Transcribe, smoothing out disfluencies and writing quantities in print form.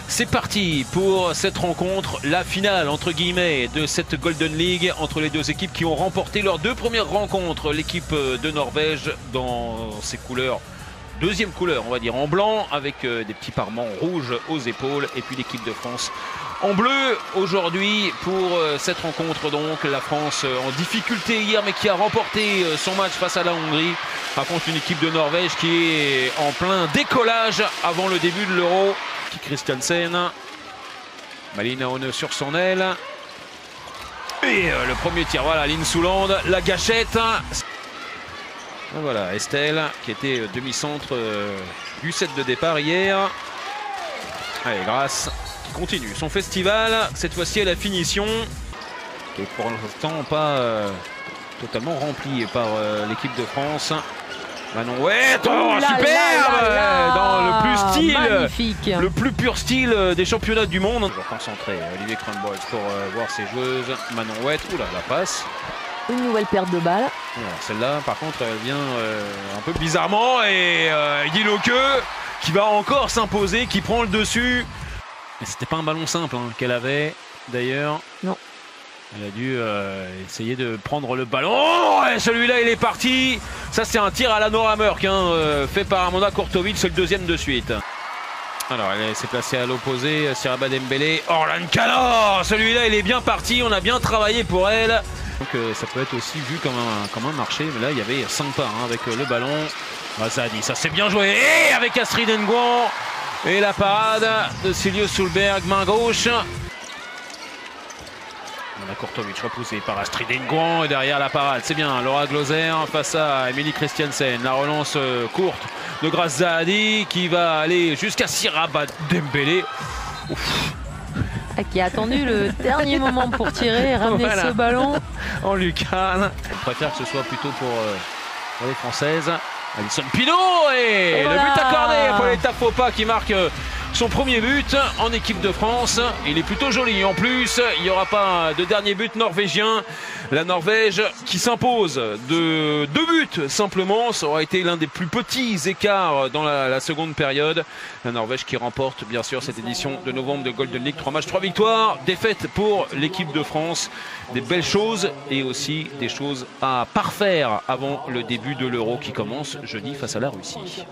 C'est parti pour cette rencontre, la finale entre guillemets de cette Golden League entre les deux équipes qui ont remporté leurs deux premières rencontres. L'équipe de Norvège dans ses couleurs, deuxième couleur on va dire, en blanc avec des petits parements rouges aux épaules, et puis l'équipe de France en bleu aujourd'hui pour cette rencontre. Donc la France en difficulté hier mais qui a remporté son match face à la Hongrie. Par contre une équipe de Norvège qui est en plein décollage avant le début de l'Euro. Christiansen, Malina One sur son aile. Et le premier tir, voilà, Line Souland, la gâchette. Et voilà, Estelle qui était demi-centre du set de départ hier. Allez, Grasse qui continue son festival, cette fois-ci à la finition, qui est pour l'instant pas totalement remplie par l'équipe de France. Manon Wett, superbe, dans le plus style, magnifique, le plus pur style des championnats du monde. Toujours concentré, Olivier Kronborg pour voir ses joueuses. Manon Wett, oula, la passe. Une nouvelle perte de balle. Celle-là, par contre, elle vient un peu bizarrement, et Guy Loqueux qui va encore s'imposer, qui prend le dessus. Mais c'était pas un ballon simple qu'elle avait, d'ailleurs. Non. Elle a dû essayer de prendre le ballon. Oh, et celui-là, il est parti. Ça, c'est un tir à la Nora Mørk, fait par Amanda Kurtovic. C'est le deuxième de suite. Alors, elle s'est placée à l'opposé. Siraba Dembélé. Orlan Kano. Celui-là, il est bien parti. On a bien travaillé pour elle. Donc, ça peut être aussi vu comme un marché. Mais là, il y avait 5 pas avec le ballon. Razadi, ça c'est bien joué. Et avec Astrid Nguyen. Et la parade de Silje Solberg, main gauche. On a Kurtovic repoussé par Astrid Nguyen, et derrière la parade, c'est bien, Laura Gloser face à Emilie Christiansen. La relance courte de Grace Zahadi qui va aller jusqu'à Siraba Dembélé. Qui a attendu le dernier moment pour tirer et ramener ce ballon en lucarne. Je préfère que ce soit plutôt pour les Françaises. Alison Pinault, et voilà, le but accordé pour Pauletta Fopa qui marque son premier but en équipe de France. Il est plutôt joli. En plus, il n'y aura pas de dernier but norvégien. La Norvège qui s'impose de 2 buts simplement. Ça aura été l'un des plus petits écarts dans la seconde période. La Norvège qui remporte bien sûr cette édition de novembre de Golden League. 3 matchs, 3 victoires. Défaite pour l'équipe de France. Des belles choses et aussi des choses à parfaire avant le début de l'Euro qui commence jeudi face à la Russie.